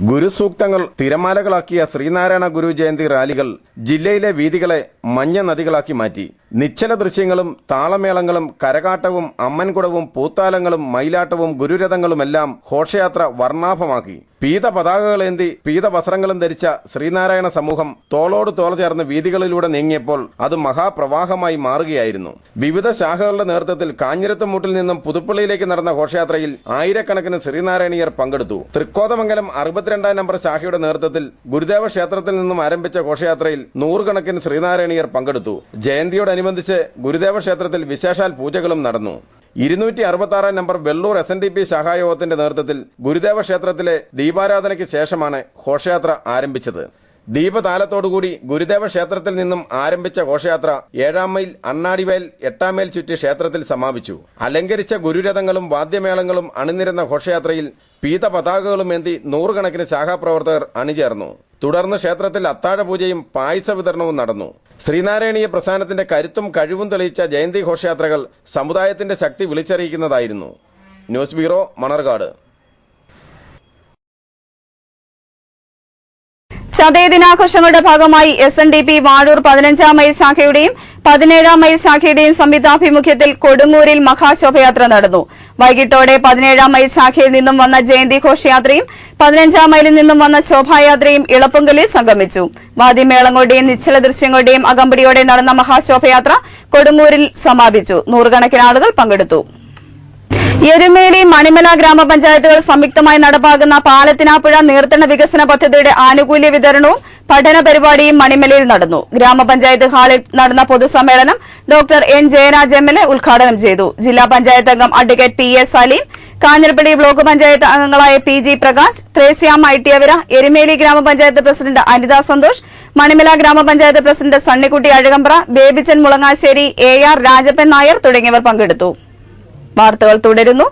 ഗുരുസൂക്തങ്ങൾ തിരമാലകളാക്കിയ ശ്രീനാരായണ ഗുരു ജയന്തി റാലികൾ ജില്ലയിലെ വീഥികളെ മഞ്ഞ നദികളാക്കി മാറ്റി. നിശ്ചല ദൃശ്യങ്ങളും താളമേളങ്ങളും കരകാട്ടവും അമ്മൻകുടവും പൂത്താലങ്ങളും മയിലാട്ടവും ഗുരുരഥങ്ങളുമെല്ലാം ഘോഷയാത്ര വർണ്ണാഭമാക്കി. പീത പതാകകളേന്തി പീത വസ്ത്രങ്ങളും ധരിച്ച ശ്രീനാരായണ സമൂഹം തോളോട് തോൾ ചേർന്ന് വീഥികളിലൂടെ നീങ്ങിയപ്പോൾ അത് മഹാപ്രവാഹമായി മാറുകയായിരുന്നു. വിവിധ ശാഖകളുടെ നേതൃത്വത്തിൽ കാഞ്ഞിരത്തുമൂട്ടിൽ നിന്നും പുതുപ്പള്ളിയിലേക്ക് നടന്ന ഘോഷയാത്രയിൽ ആയിരക്കണക്കിന് ശ്രീനാരായണീയർ പങ്കെടുത്തു. തൃക്കോതമംഗലം 62 നമ്പർ ശാഖയുടെ നേതൃത്വത്തിൽ ഗുരുദേവ ക്ഷേത്രത്തിൽ നിന്നും ആരംഭിച്ച ഘോഷയാത്രയിൽ നൂറുകണക്കിന് ശ്രീനാരായണീയർ പങ്കെടുത്തു. ജയന്തിയോടനുബന്ധിച്ച് ഗുരുദേവ ക്ഷേത്രത്തിൽ വിശേഷാൽ പൂജകളും നടന്നു. 266 നമ്പർ വെള്ളൂർ SNDP ശാഖായോഗത്തിന്റെ നേതൃത്വത്തിൽ ഗുരുദേവ ക്ഷേത്രത്തിലെ ദീപാരാധനയ്ക്ക് ശേഷമാണ് ഘോഷയാത്ര ആരംഭിച്ചത്. ദീപതാലത്തോടുകൂടി ഗുരുദേവ ക്ഷേത്രത്തിൽ നിന്നും ആരംഭിച്ച ഘോഷയാത്ര 7-ാം മൈൽ അണ്ണാടിവയൽ 8-ാം മൈൽ ചുറ്റി ക്ഷേത്രത്തിൽ സമാപിച്ചു. അലങ്കരിച്ച ഗുരുരഥങ്ങളും വാദ്യമേളങ്ങളും അണിനിരുന്ന ഘോഷയാത്രയിൽ പീത പതാകകളും ഏന്തി നൂറുകണക്കിന് ശാഖാപ്രവർത്തകർ അണിചേർന്നു. തുടർന്ന് ക്ഷേത്രത്തിൽ അത്താഴപൂജയും പായസ വിതരണവും നടന്നു. ശ്രീനാരായണീയ പ്രസ്ഥാനത്തിന്റെ കരുത്തും കഴിവും തെളിയിച്ച ജയന്തി ഘോഷയാത്രകൾ സമുദായത്തിന്റെ ശക്തി വിളിച്ചറിയിക്കുന്നതായിരുന്നു. News bureau Manarcad. ചതയ ദിനാഘോഷങ്ങളുടെ ഭാഗമായി SNDP വാഴൂർ 15-ാം മൈൽ ശാഖയുടെയും 17-ാം മൈൽ ശാഖയുടെയും സംയുക്താഭിമുഖ്യത്തിൽ കൊടുങ്ങൂരിൽ മഹാശോഭയാത്ര നടന്നു. വൈകിട്ടോടെ 17-ാം മൈൽ ശാഖയിൽ നിന്നും വന്ന ജയന്തി ഘോഷയാത്രയും 15-ാം മൈലിൽ നിന്നും വന്ന ശോഭായാത്രയും ഇളപ്പുങ്കലിൽ സംഗമിച്ചു. വാദ്യമേളങ്ങളുടെയും നിശ്ചല ദൃശ്യങ്ങളുടെയും അകമ്പടിയോടെ നടന്ന മഹാശോഭയാത്ര കൊടുങ്ങൂരിൽ സമാപിച്ചു. നൂറുകണക്കിന് ആളുകൾ പങ്കെടുത്തു. എരുമേലി മണിമല ഗ്രാമപഞ്ചായത്തുകൾ സംയുക്തമായി നടപ്പാക്കുന്ന പാലത്തിനാപ്പുഴ നീർത്തണ വികസന പദ്ധതിയുടെ ആനുകൂല്യ വിതരണവും പഠന പരിപാടിയും മണിമലയിൽ നടന്നു. ഗ്രാമപഞ്ചായത്ത് ഹാളിൽ നടന്ന പൊതുസമ്മേളനം ഡോക്ടർ N ജയരാജ് MLA ഉദ്ഘാടനം ചെയ്തു. ജില്ലാ പഞ്ചായത്ത് അംഗം advocate PS Saleem, Kanjirappally block panchayat അംഗങ്ങളായ PG പ്രകാശ്, ത്രേസ്യാമ്മ ഐട്ടിയവര, എരുമേലി ഗ്രാമപഞ്ചായത്ത് പ്രസിഡന്റ് അനിത സന്തോഷ്, മണിമല ഗ്രാമപഞ്ചായത്ത് പ്രസിഡന്റ് സണ്ണിക്കുട്ടി അഴകമ്പ്ര, ബേബിച്ചൻ മുളങ്ങാശ്ശേരി, AR രാജപ്പൻ നായർ തുടങ്ങിയവർ പങ്കെടുത്തു. വാർത്തകൾ തുടരുന്നു.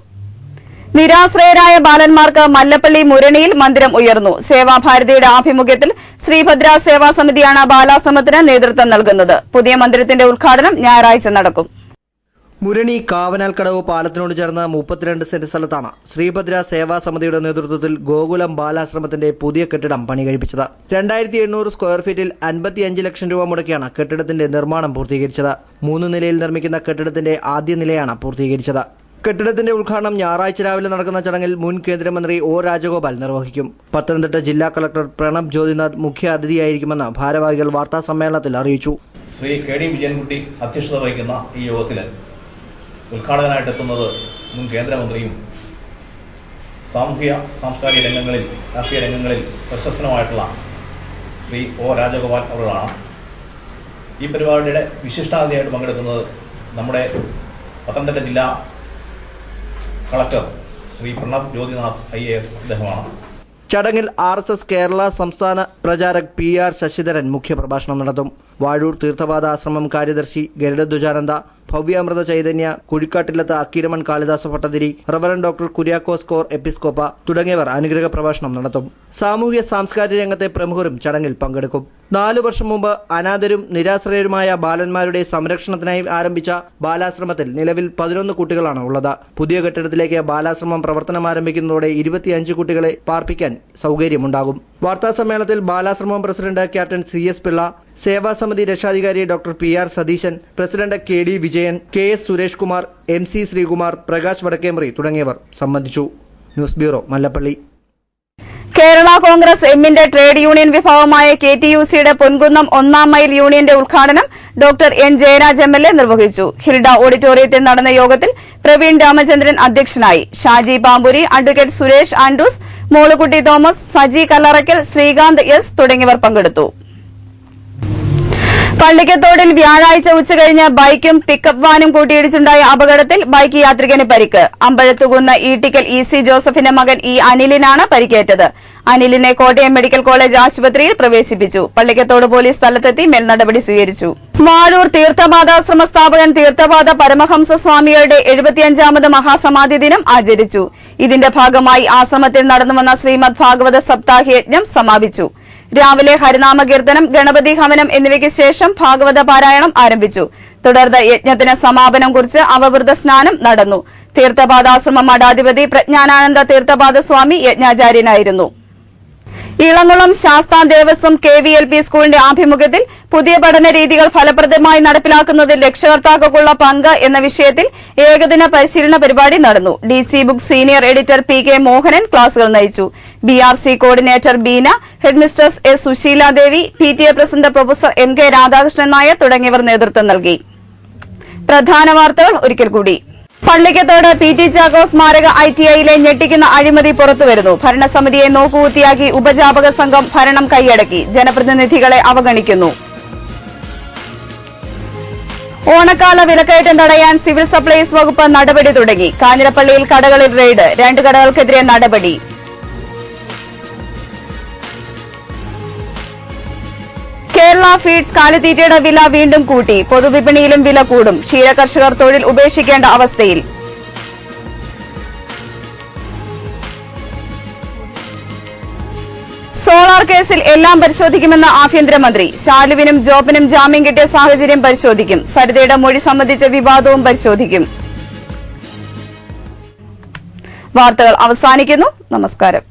നിരാശ്രയരായ ബാലന്മാർക്ക് മല്ലപ്പള്ളി മുരണിയിൽ മന്ദിരം ഉയർന്നു. സേവാഭാരതിയുടെ ആഭിമുഖ്യത്തിൽ ശ്രീഭദ്ര സേവാ സമിതിയാണ് ബാലാശ്രമത്തിന് നേതൃത്വം നൽകുന്നത്. പുതിയ മന്ദിരത്തിന്റെ ഉദ്ഘാടനം ഞായറാഴ്ച നടക്കും. മുരണി കാവനാൽക്കടവ് പാലത്തിനോട് ചേർന്ന 32 സെന്റ് സ്ഥലത്താണ് ശ്രീഭദ്ര സേവാ സമിതിയുടെ നേതൃത്വത്തിൽ ഗോകുലം ബാലാശ്രമത്തിന്റെ പുതിയ കെട്ടിടം പണി കഴിപ്പിച്ചത്. 2800 സ്ക്വയർ ഫീറ്റിൽ 55 ലക്ഷം രൂപ മുടക്കിയാണ് കെട്ടിടത്തിന്റെ നിർമ്മാണം പൂർത്തീകരിച്ചത്. 3 നിലയിൽ നിർമ്മിക്കുന്ന കെട്ടിടത്തിന്റെ ആദ്യ നിലയാണ് പൂർത്തീകരിച്ചത്. കെട്ടിടത്തിന്റെ ഉദ്ഘാടനം ഞായറാഴ്ച രാവിലെ നടക്കുന്ന ചടങ്ങിൽ മുൻ കേന്ദ്രമന്ത്രി O രാജഗോപാൽ നിർവഹിക്കും. പത്തനംതിട്ട ജില്ലാ കളക്ടർ പ്രണബ് ജ്യോതിനാഥ് മുഖ്യ അതിഥിയായിരിക്കുമെന്ന് ഭാരവാഹികൾ വാർത്താ സമ്മേളനത്തിൽ അറിയിച്ചു. ശ്രീ KD വിജയൻകുട്ടി അധ്യക്ഷത വഹിക്കുന്ന ഈ യോഗത്തിൽ ഉദ്ഘാടകനായിട്ടെത്തുന്നത് മുൻ കേന്ദ്രമന്ത്രിയും സാമൂഹിക സാംസ്കാരിക രംഗങ്ങളിൽ രാഷ്ട്രീയ രംഗങ്ങളിൽ പ്രശസ്തനുമായിട്ടുള്ള ശ്രീ O രാജഗോപാൽ അവരാണ്. ഈ പരിപാടിയുടെ വിശിഷ്ടാതിഥിയായിട്ട് പങ്കെടുക്കുന്നത് നമ്മുടെ പത്തനംതിട്ട ജില്ലാ കളക്ടർ ശ്രീ പ്രണബ് ജ്യോതിനാഥ് IAS അദ്ദേഹമാണ്. ചടങ്ങിൽ RSS കേരള സംസ്ഥാന പ്രചാരക് PR ശശിധരൻ മുഖ്യപ്രഭാഷണം നടത്തും. വാഴൂർ തീർത്ഥപാദ ആശ്രമം കാര്യദർശി ഗരുഡധ്വജാനന്ദ, ഭവ്യാമൃത ചൈതന്യ, കുഴിക്കാട്ടില്ലത്ത് അക്കീരമൺ കാളിദാസ ഭട്ടതിരി, റവറൻ ഡോക്ടർ കുര്യാക്കോസ് കോർ എപ്പിസ്കോപ്പ തുടങ്ങിയവർ അനുഗ്രഹ പ്രഭാഷണം നടത്തും. സാമൂഹ്യ സാംസ്കാരിക രംഗത്തെ പ്രമുഖരും ചടങ്ങിൽ പങ്കെടുക്കും. 4 വർഷം മുമ്പ് അനാഥരും നിരാശ്രയരുമായ ബാലന്മാരുടെ സംരക്ഷണത്തിനായി ആരംഭിച്ച ബാലാശ്രമത്തിൽ നിലവിൽ 11 കുട്ടികളാണ് ഉള്ളത്. പുതിയ കെട്ടിടത്തിലേക്ക് ബാലാശ്രമം പ്രവർത്തനം ആരംഭിക്കുന്നതോടെ 25 കുട്ടികളെ പാർപ്പിക്കാൻ സൗകര്യമുണ്ടാകും. വാർത്താസമ്മേളനത്തിൽ ബാലാശ്രമം പ്രസിഡന്റ് ക്യാപ്റ്റൻ CS പിള്ള, സേവാസമിതി രക്ഷാധികാരി doctor PR Satheesan, president KD Vijayan, KS Suresh Kumar, MC Sreekumar, Prakash Vadakkemuri തുടങ്ങിയവർ സംബന്ധിച്ചു. News bureau Mallappally. കേരള കോൺഗ്രസ് എമ്മിന്റെ ട്രേഡ് യൂണിയൻ വിഭാഗമായ KTUCയുടെ പൊൻകുന്നം 1-ാം മൈൽ യൂണിയന്റെ ഉദ്ഘാടനം ഡോക്ടർ N. ജയരാജ് MLA നിർവഹിച്ചു. ഹിൽഡ ഓഡിറ്റോറിയത്തിൽ നടന്ന യോഗത്തിൽ പ്രവീൺ രാമചന്ദ്രൻ അധ്യക്ഷനായി. ഷാജി പാമ്പുരി, അഡ്വക്കേറ്റ് സുരേഷ് ആൻഡ്രൂസ്, മോളുകുട്ടി തോമസ്, സജി കല്ലറയ്ക്കൽ, ശ്രീകാന്ത് S തുടങ്ങിയവർ പങ്കെടുത്തു. പള്ളിക്കത്തോടിൽ വ്യാഴാഴ്ച ഉച്ചകഴിഞ്ഞ് ബൈക്കും പിക്കപ്പ് വാനും കൂട്ടിയിടിച്ചുണ്ടായ അപകടത്തിൽ ബൈക്ക് യാത്രികന് പരിക്ക്. അമ്പഴത്തുകുന്ന് ഈട്ടിക്കൽ EC ജോസഫിന്റെ മകൻ E. അനിലിനാണ് പരിക്കേറ്റത്. അനിലിനെ കോട്ടയം മെഡിക്കൽ കോളേജ് ആശുപത്രിയിൽ പ്രവേശിപ്പിച്ചു. പള്ളിക്കത്തോട് പോലീസ് സ്ഥലത്തെത്തി മേൽനടപടി സ്വീകരിച്ചു. വാഴൂർ തീർത്ഥപാദാശ്രമ സ്ഥാപകൻ തീർത്ഥപാദ പരമഹംസ സ്വാമികളുടെ 75ാമത് മഹാസമാധി ദിനം ആചരിച്ചു. ഇതിന്റെ ഭാഗമായി ആശ്രമത്തിൽ നടന്നുവന്ന ശ്രീമദ് ഭാഗവത സപ്താഹ യജ്ഞം സമാപിച്ചു. രാവിലെ ഹരിനാമകീർത്തനം, ഗണപതി ഹവനം എന്നിവയ്ക്ക് ശേഷം ഭാഗവത പാരായണം ആരംഭിച്ചു. തുടർന്ന് യജ്ഞത്തിന് സമാപനം കുറിച്ച് അവവൃത സ്നാനം നടന്നു. തീർത്ഥപാദാശ്രമ മഠാധിപതി പ്രജ്ഞാനാനന്ദ തീർത്ഥപാദസ്വാമി യജ്ഞാചാര്യനായിരുന്നു. ഇളങ്കുളം ശാസ്താ ദേവസ്വം KVLP സ്കൂളിന്റെ ആഭിമുഖ്യത്തിൽ പുതിയ പഠന രീതികൾ ഫലപ്രദമായി നടപ്പിലാക്കുന്നതിൽ രക്ഷകർത്താക്കൾക്കുള്ള പങ്ക് എന്ന വിഷയത്തിൽ ഏകദിന പരിശീലന പരിപാടി നടന്നു. DC book senior editor PK Mohanan ക്ലാസുകൾ നയിച്ചു. BRC coordinator Beena, headmistress S. Sushila Devi, PTA president professor MK Radhakrishnan Nair തുടങ്ങിയവർ നേതൃത്വം നൽകി. പ്രധാന വാർത്തകൾ ഒരിക്കൽ കൂടി. പള്ളിക്കത്തോട് PT ചാക്കോ സ്മാരക ITIയിലെ ഞെട്ടിക്കുന്ന അഴിമതി പുറത്തുവരുന്നു. ഭരണസമിതിയെ നോക്കുകുത്തിയാക്കി ഉപജാപക സംഘം ഭരണം കൈയടക്കി. ജനപ്രതിനിധികളെ അവഗണിക്കുന്നു. ഓണക്കാല വിലക്കയറ്റം തടയാൻ സിവിൽ സപ്ലൈസ് വകുപ്പ് നടപടി തുടങ്ങി. കാഞ്ഞിരപ്പള്ളിയിൽ കടകളിൽ റെയ്ഡ്, 2 കടകൾക്കെതിരെ നടപടി. കേരള ഫീഡ്സ് കാലിത്തീറ്റയുടെ വില വീണ്ടും കൂട്ടി. പൊതുവിപണിയിലും വില കൂടും. ക്ഷീരകർഷകർ തൊഴിൽ ഉപേക്ഷിക്കേണ്ട അവസ്ഥയിൽ. സോളാർ കേസിൽ എല്ലാം പരിശോധിക്കുമെന്ന് ആഭ്യന്തരമന്ത്രി. ശാലുവിനും ജോബിനും ജാമ്യം കിട്ടിയ സാഹചര്യം പരിശോധിക്കും. സരിതയുടെ മൊഴി സംബന്ധിച്ച വിവാദവും പരിശോധിക്കും. വാർത്തകൾ അവസാനിക്കുന്നു. നമസ്കാരം.